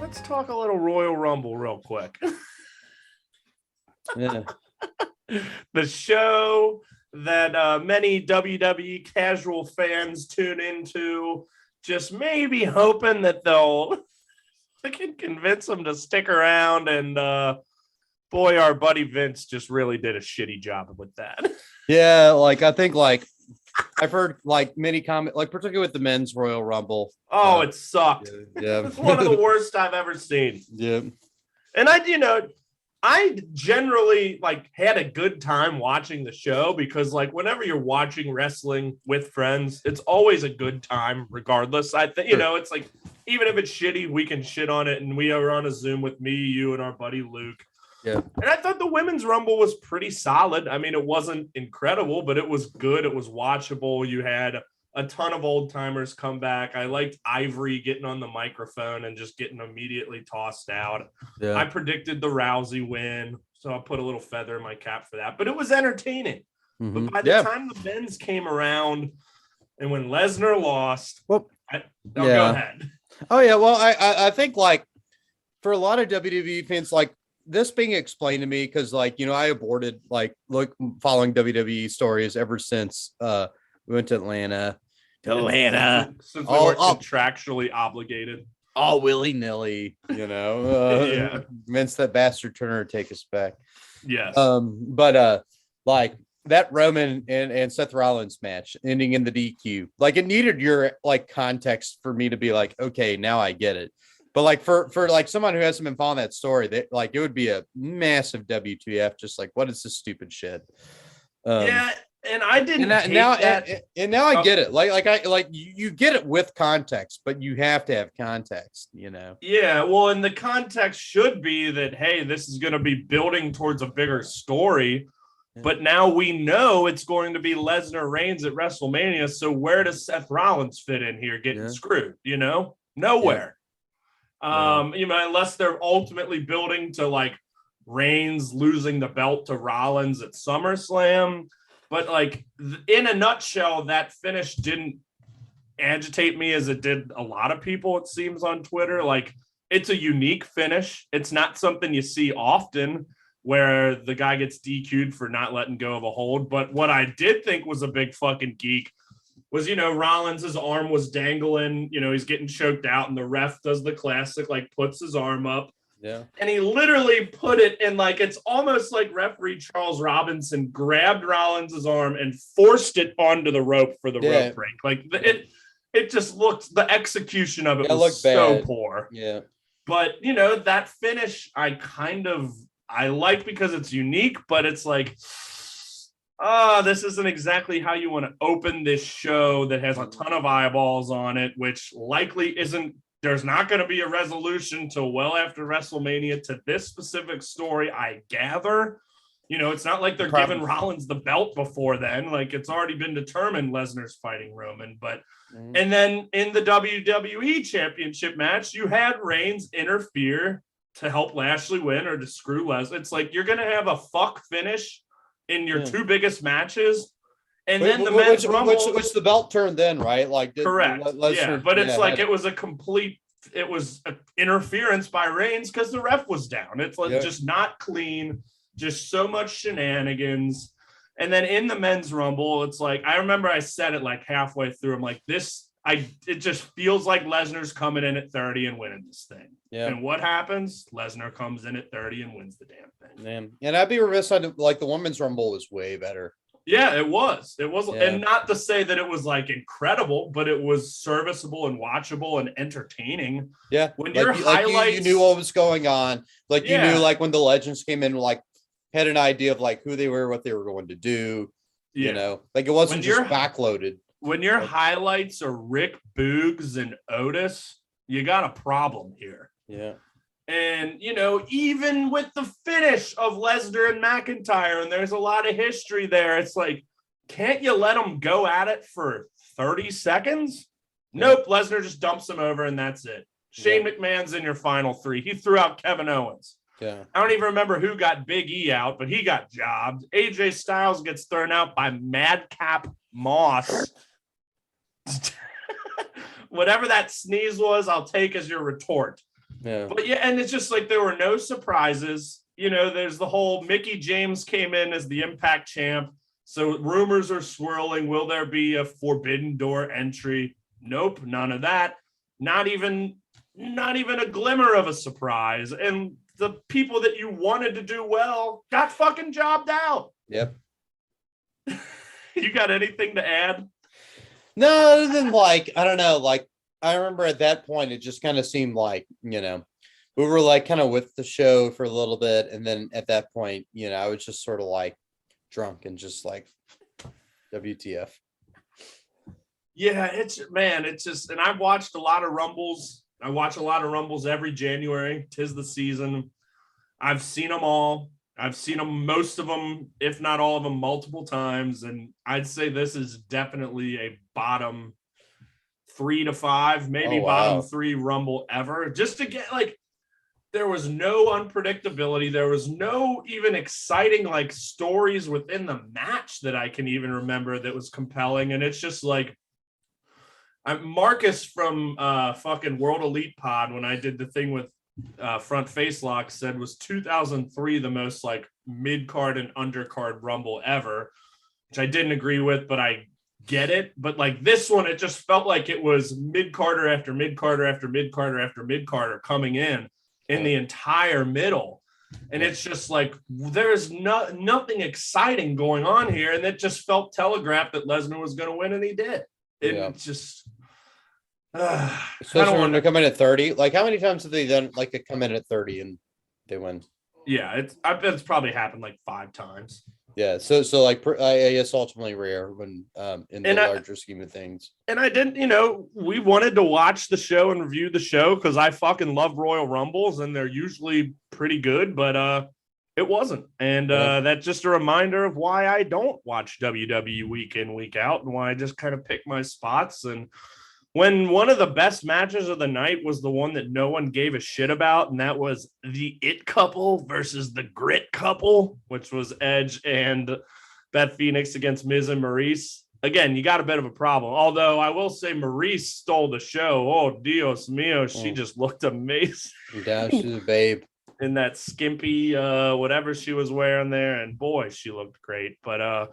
Let's talk a little Royal Rumble real quick. Yeah. The show that many WWE casual fans tune into, just maybe hoping that I can convince them to stick around. And boy, our buddy Vince just really did a shitty job with that. Yeah, like I think like I've heard like many comments, like particularly with the men's Royal Rumble. Oh, it sucked. Yeah. It's one of the worst I've ever seen. Yeah. And I generally like had a good time watching the show because like whenever you're watching wrestling with friends, it's always a good time regardless. I think, it's like, even if it's shitty, we can shit on it. And we were on a Zoom with me, you, and our buddy Luke. Yeah. And I thought the women's Rumble was pretty solid. I mean, it wasn't incredible, but it was good. It was watchable. You had a ton of old timers come back. I liked Ivory getting on the microphone and just getting immediately tossed out. Yeah. I predicted the Rousey win, so I'll put a little feather in my cap for that. But it was entertaining. Mm-hmm. But by the time the men's came around and when Lesnar lost, go ahead. Oh, yeah. Well, I think like for a lot of WWE fans, like this being explained to me, because like, I aborted like following WWE stories ever since we went to Atlanta. Since we were contractually obligated. All willy-nilly, Yeah. Vince that bastard Turner take us back. Yes. But like that Roman and Seth Rollins match ending in the DQ, like it needed your like context for me to be like, okay, now I get it. But like for like someone who hasn't been following that story, that like it would be a massive WTF, just like what is this stupid shit? Yeah, and I didn't and now I get it. Like you get it with context, but you have to have context, Yeah, well, and the context should be that hey, this is going to be building towards a bigger story. But now we know it's going to be Lesnar Reigns at WrestleMania. So where does Seth Rollins fit in here getting screwed? Nowhere. Unless they're ultimately building to like Reigns losing the belt to Rollins at SummerSlam. But like in a nutshell, that finish didn't agitate me as it did a lot of people, it seems, on Twitter. Like it's a unique finish. It's not something you see often where the guy gets DQ'd for not letting go of a hold. But what I did think was a big fucking geek was, Rollins' arm was dangling, he's getting choked out and the ref does the classic, like puts his arm up. Yeah. And he literally put it in like, it's almost like referee Charles Robinson grabbed Rollins' arm and forced it onto the rope for the rope break. Like it just looked, the execution of it was so poor. Yeah. But, that finish I like because it's unique, but it's like, this isn't exactly how you want to open this show that has a ton of eyeballs on it, which likely isn't. There's not going to be a resolution till well after WrestleMania to this specific story, I gather. It's not like they're giving Rollins the belt before then. Like, it's already been determined Lesnar's fighting Roman. But and then in the WWE Championship match, you had Reigns interfere to help Lashley win or to screw Lesnar. It's like you're going to have a fuck finish in your two biggest matches. And then the men's rumble, which the belt turned then, right? Like, correct. But it's like it was a complete, it was interference by Reigns because the ref was down. It's like just not clean, just so much shenanigans. And then in the men's rumble, it's like, I remember I said it like halfway through. I'm like, it just feels like Lesnar's coming in at 30 and winning this thing. Yeah. And what happens? Lesnar comes in at 30 and wins the damn thing. Man. And I'd be remiss on, like, the women's rumble was way better. Yeah, it was. And not to say that it was like incredible, but it was serviceable and watchable and entertaining. Yeah. When your highlights, you knew what was going on. Like, you knew, like, when the legends came in, like, had an idea of like who they were, what they were going to do. Like, it wasn't just backloaded. When your highlights are Rick Boogs and Otis, you got a problem here. Yeah. And, even with the finish of Lesnar and McIntyre, and there's a lot of history there, it's like, can't you let them go at it for 30 seconds? Nope. Lesnar just dumps him over, and that's it. Shane McMahon's in your final three. He threw out Kevin Owens. Yeah. I don't even remember who got Big E out, but he got jobbed. AJ Styles gets thrown out by Madcap Moss. Whatever that sneeze was, I'll take as your retort. Yeah. But and it's just like there were no surprises. There's the whole Mickey James came in as the Impact champ. So rumors are swirling. Will there be a Forbidden Door entry? Nope, none of that. Not even a glimmer of a surprise. And the people that you wanted to do well got fucking jobbed out. Yep. You got anything to add? No, other than like, I don't know, like, I remember at that point, it just kind of seemed like, we were like kind of with the show for a little bit. And then at that point, I was just sort of like drunk and just like WTF. Yeah, it's just, and I've watched a lot of Rumbles. I watch a lot of Rumbles every January. 'Tis the season. I've seen them all. I've seen them, most of them, if not all of them, multiple times. And I'd say this is definitely a bottom 3 to 5, maybe bottom 3 Rumble ever. Just to get like, there was no unpredictability. There was no even exciting like stories within the match that I can even remember that was compelling. And it's just like, Marcus from fucking World Elite Pod, when I did the thing with Front Face Lock, said was 2003 the most like mid-card and undercard Rumble ever, which I didn't agree with, but I get it. But like this one, it just felt like it was mid-carder after mid-carder after mid-carder after mid-carder coming in the entire middle. And it's just like, there's nothing exciting going on here. And it just felt telegraphed that Lesnar was going to win, and he did. It's just... Especially when they come in at 30. Like, how many times have they done like they come in at 30 and they win? Yeah, I bet it's probably happened like 5 times. Yeah, so like I guess ultimately rare when in the larger scheme of things. And I didn't, we wanted to watch the show and review the show because I fucking love Royal Rumbles and they're usually pretty good, but it wasn't. And that's just a reminder of why I don't watch WWE week in, week out, and why I just kind of pick my spots. And when one of the best matches of the night was the one that no one gave a shit about, and that was the It Couple versus the Grit Couple, which was Edge and Beth Phoenix against Miz and Maurice. Again, you got a bit of a problem. Although I will say Maurice stole the show. Oh, Dios mío, she just looked amazing. Yeah, she's a babe. In that skimpy whatever she was wearing there, and boy, she looked great. But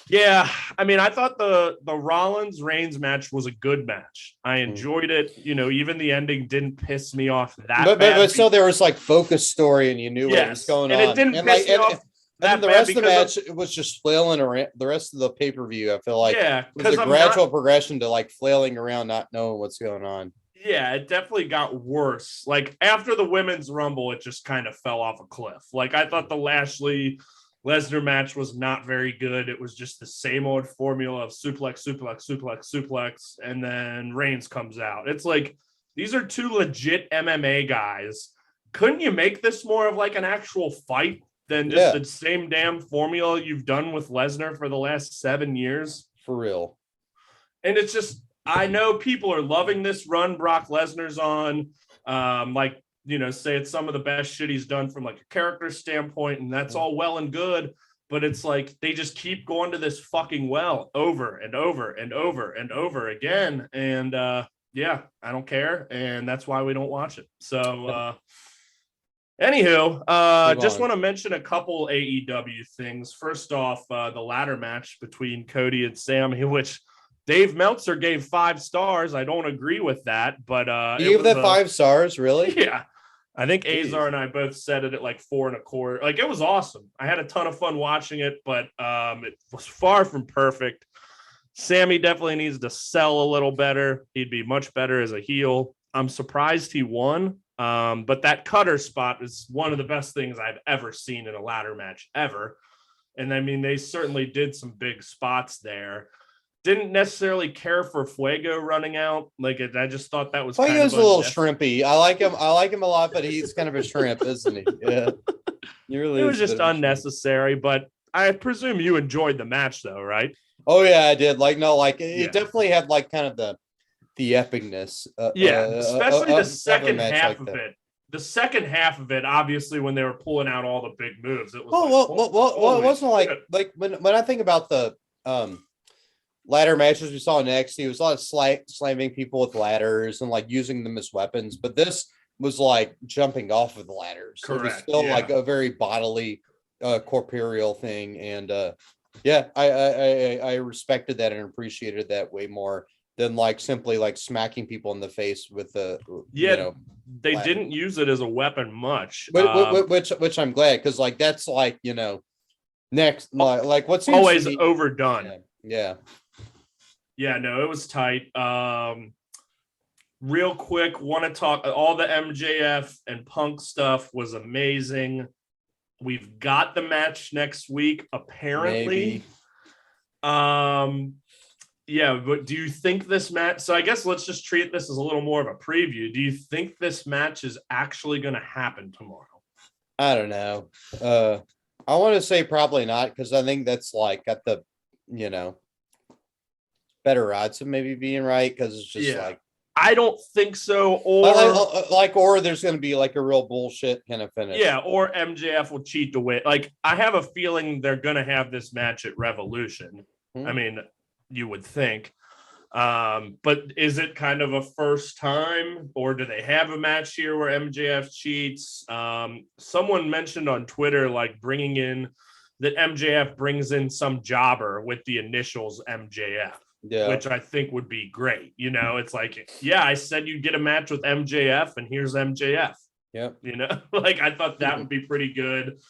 yeah, I mean, I thought the Rollins Reigns match was a good match. I enjoyed it. Even the ending didn't piss me off but still there was like focus story, and you knew what was going on. And it didn't piss me off. And the rest of the match, it was just flailing around. The rest of the pay-per-view, I feel like, it was a gradual progression to like flailing around, not knowing what's going on. Yeah, it definitely got worse. Like after the women's Rumble, it just kind of fell off a cliff. Like I thought the Lashley Lesnar match was not very good. It was just the same old formula of suplex, and then Reigns comes out. It's like, these are two legit MMA guys. Couldn't you make this more of like an actual fight than just the same damn formula you've done with Lesnar for the last 7 years? For real. And it's just, I know people are loving this run Brock Lesnar's on. Like, you know, say it's some of the best shit he's done from like a character standpoint, and that's all well and good, but it's like they just keep going to this fucking well over and over and over and over again. And yeah, I don't care, and that's why we don't watch it. So anywho, just want to mention a couple AEW things. First off, the ladder match between Cody and Sammy, which Dave Meltzer gave 5 stars. I don't agree with that, but you gave that 5 stars, really? Yeah. I think Azar and I both said it at like 4.25. Like, it was awesome. I had a ton of fun watching it, but it was far from perfect. Sammy definitely needs to sell a little better. He'd be much better as a heel. I'm surprised he won. But that cutter spot is one of the best things I've ever seen in a ladder match ever. And I mean, they certainly did some big spots there. Didn't necessarily care for Fuego running out. Like, I just thought that was Fuego's a little shrimpy. I like him a lot, but he's kind of a shrimp, isn't he? Yeah. It was just unnecessary, but I presume you enjoyed the match though, right? Oh yeah, I did. Like, no, like it definitely had like kind of the epicness. Especially the second half of it. The second half of it, obviously, when they were pulling out all the big moves, it was it wasn't like when I think about the ladder matches we saw next, it was a lot of slamming people with ladders and like using them as weapons, but this was like jumping off of the ladders. Correct. It was still like a very bodily corporeal thing, and I respected that and appreciated that way more than like simply like smacking people in the face with the they didn't use it as a weapon much, which I'm glad, because like that's like, you know, next like what's always overdone. Yeah, no, it was tight. Real quick, want to talk, all the MJF and Punk stuff was amazing. We've got the match next week, apparently. Maybe. Yeah, but do you think this match, so I guess let's just treat this as a little more of a preview. Do you think this match is actually going to happen tomorrow? I don't know. I want to say probably not, because I think that's like got the, you know, better odds of maybe being right, because it's just like, I don't think so. Or or there's going to be like a real bullshit kind of finish. Yeah, or MJF will cheat to win. Like, I have a feeling they're going to have this match at Revolution. I mean, you would think. But is it kind of a first time, or do they have a match here where MJF cheats? Someone mentioned on Twitter, like, bringing in that MJF brings in some jobber with the initials MJF. Yeah. Which I think would be great. You know, it's like, yeah, I said you'd get a match with MJF, and here's MJF. Yeah. You know, like, I thought that would be pretty good.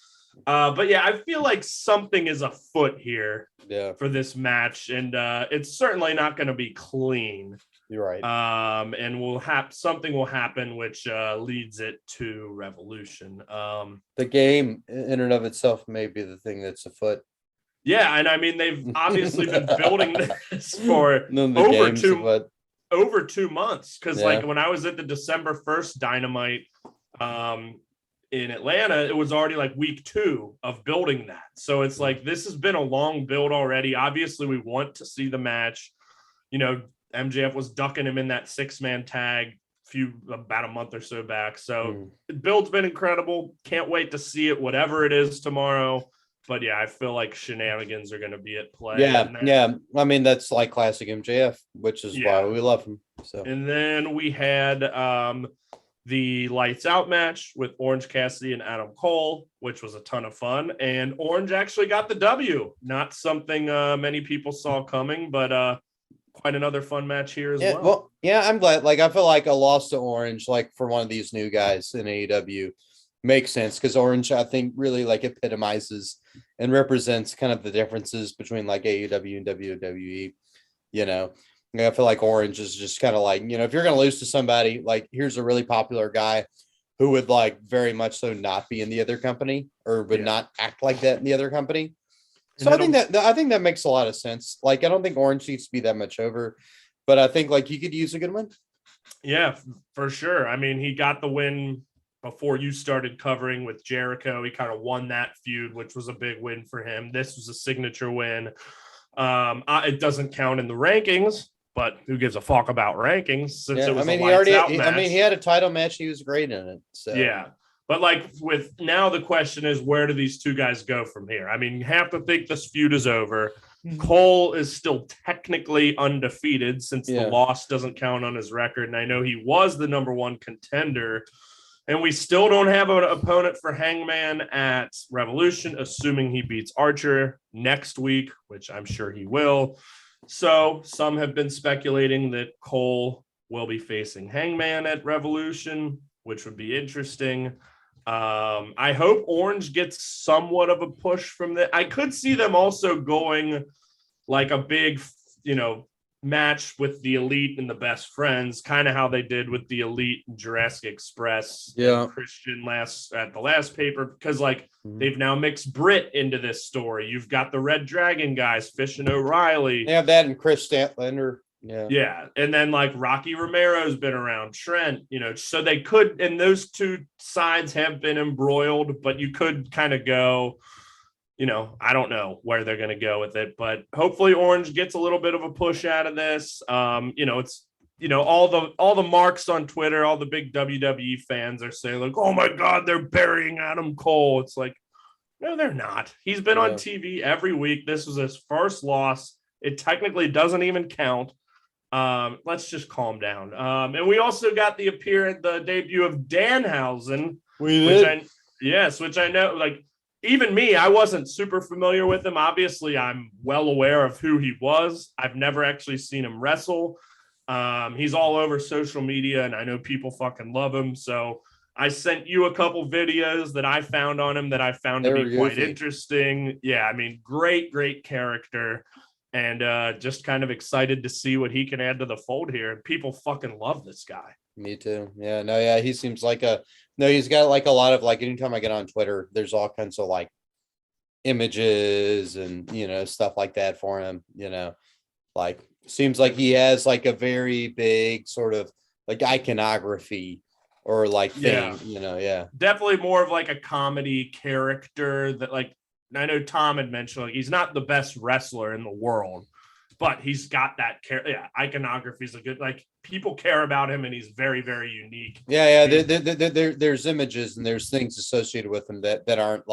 But yeah, I feel like something is afoot here for this match, and it's certainly not going to be clean. You're right. And something will happen which leads it to Revolution. The game in and of itself may be the thing that's afoot. Yeah, and I mean, they've obviously been building this for over 2 months. Because like when I was at the December 1st Dynamite in Atlanta, it was already like week 2 of building that. So it's like, this has been a long build already. Obviously, we want to see the match. You know, MJF was ducking him in that 6-man tag about a month or so back. So the build's been incredible. Can't wait to see it, whatever it is tomorrow. But yeah, I feel like shenanigans are going to be at play. Yeah. I mean, that's like classic MJF, which is why we love him. So, and then we had the Lights Out match with Orange Cassidy and Adam Cole, which was a ton of fun. And Orange actually got the W. Not something many people saw coming, but quite another fun match here as well. Well, yeah, I'm glad. Like, I feel like a loss to Orange, like for one of these new guys in AEW, makes sense, because Orange, I think, really like epitomizes and represents kind of the differences between like AEW and WWE. You know, I feel like Orange is just kind of like, you know, if you're going to lose to somebody, like, here's a really popular guy who would like very much so not be in the other company or would not act like that in the other company. So I think that makes a lot of sense. Like, I don't think Orange needs to be that much over, but I think like he could use a good one. Yeah, for sure. I mean, he got the win before you started covering with Jericho. He kind of won that feud, which was a big win for him. This was a signature win. It doesn't count in the rankings, but who gives a fuck about rankings since it was a lights out match. He had a title match. He was great in it. So yeah. But like with now, the question is, where do these two guys go from here? I mean, you have to think this feud is over. Cole is still technically undefeated since the loss doesn't count on his record. And I know he was the number one contender. And we still don't have an opponent for Hangman at Revolution, assuming he beats Archer next week, which I'm sure he will. So some have been speculating that Cole will be facing Hangman at Revolution, which would be interesting. I hope Orange gets somewhat of a push from that. I could see them also going like a big, match with the Elite and the Best Friends, kind of how they did with the Elite and Jurassic Express and Christian at the last paper, because they've now mixed Britt into this story. You've got the Red Dragon guys, Fish and O'Reilly. They have that and Chris Statlander. Yeah. And then Rocky Romero's been around, Trent, so they could, and those two sides have been embroiled, but you could kind of go, I don't know where they're going to go with it, but hopefully Orange gets a little bit of a push out of this. It's, all the marks on Twitter, all the big WWE fans are saying like, oh my God, they're burying Adam Cole. It's like, no, they're not. He's been on TV every week. This was his first loss. It technically doesn't even count. Let's just calm down. And we also got the debut of Danhausen, which I know, even me, I wasn't super familiar with him. Obviously, I'm well aware of who he was. I've never actually seen him wrestle. He's all over social media, and I know people fucking love him. So I sent you a couple videos that I found on him that I found to be quite interesting. Yeah, I mean, great character. And just kind of excited to see what he can add to the fold here. And people fucking love this guy. Me too. Yeah, no, yeah, he seems like he's got a lot of anytime I get on Twitter, there's all kinds of images and, stuff like that for him, seems like he has a very big sort of iconography or thing, Definitely more of a comedy character that I know Tom had mentioned he's not the best wrestler in the world, but he's got that iconography is a good people care about him and he's very, very unique. There's images and there's things associated with him that aren't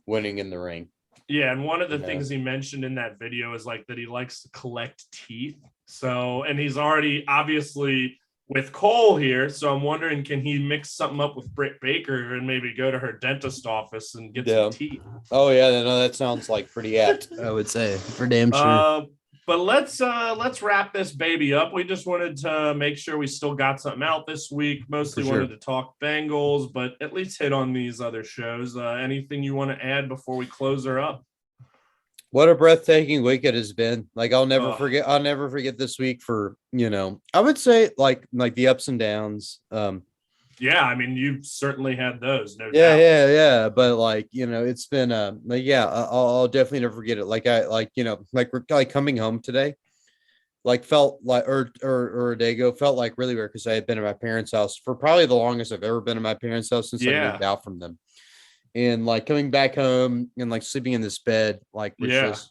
winning in the ring. Yeah, and one of the things he mentioned in that video is that he likes to collect teeth. So, and he's already obviously with Cole here, so I'm wondering, can he mix something up with Britt Baker and maybe go to her dentist office and get some teeth? Oh yeah, no, that sounds pretty apt. I would say for damn sure. But let's wrap this baby up. We just wanted to make sure we still got something out this week. Mostly wanted to talk Bengals, but at least hit on these other shows. Anything you want to add before we close her up? What a breathtaking week it has been. I'll never forget. I'll never forget this week for, I would say the ups and downs. Yeah, I mean, you've certainly had those. No doubt. Yeah. But it's been I'll definitely never forget it. Coming home today, felt or a day ago, felt really weird because I had been at my parents' house for probably the longest I've ever been at my parents' house since I moved out from them. And coming back home and sleeping in this bed, just,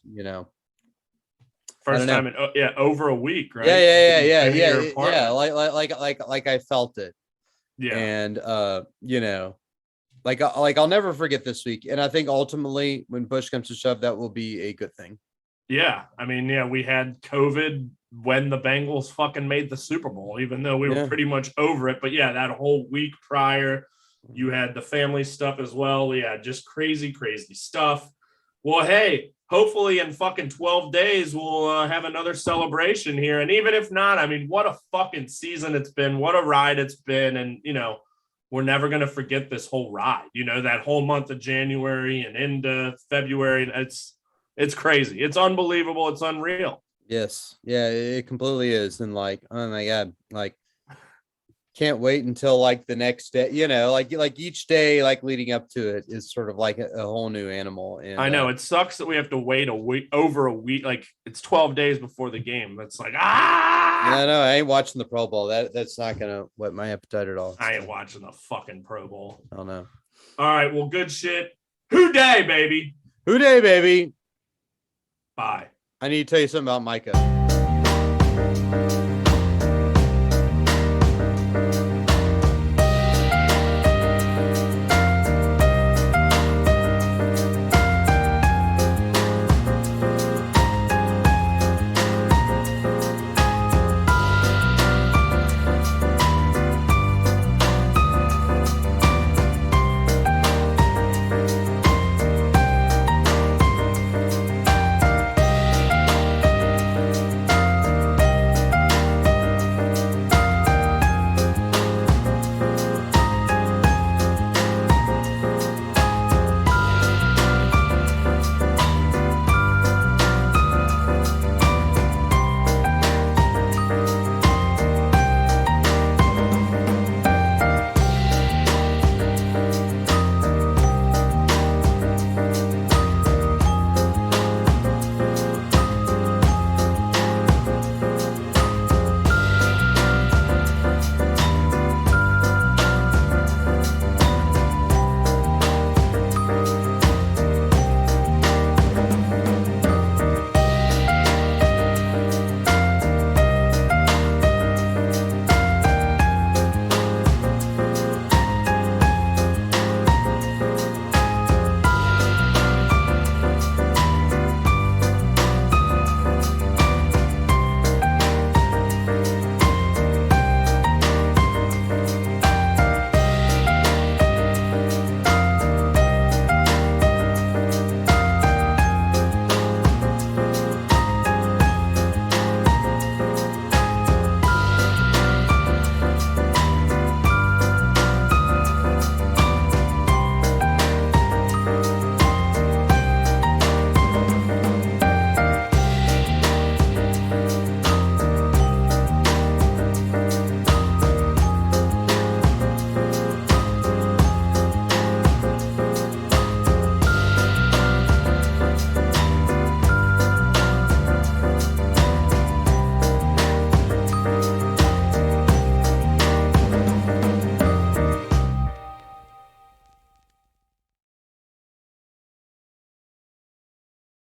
first time in over a week, right? Yeah. I felt it. Yeah. And I'll never forget this week. And I think ultimately when push comes to shove, that will be a good thing. Yeah. I mean, we had COVID when the Bengals fucking made the Super Bowl, even though we were pretty much over it. But that whole week prior, you had the family stuff as well. Yeah, just crazy stuff. Well, hey, hopefully in fucking 12 days, we'll have another celebration here. And even if not, I mean, what a fucking season it's been. What a ride it's been. And, we're never going to forget this whole ride, that whole month of January and into February. It's crazy. It's unbelievable. It's unreal. Yes. Yeah, it completely is. And oh my God, can't wait until like the next day, like each day, like leading up to it is sort of like a whole new animal. And I know it sucks that we have to wait over a week. Like it's 12 days before the game. It's like, ah, no, I ain't watching the Pro Bowl. That's not gonna whet my appetite at all. I ain't watching the fucking Pro Bowl. I don't know. All right, well, good shit. Who day, baby? Who day, baby? Bye. I need to tell you something about Micah.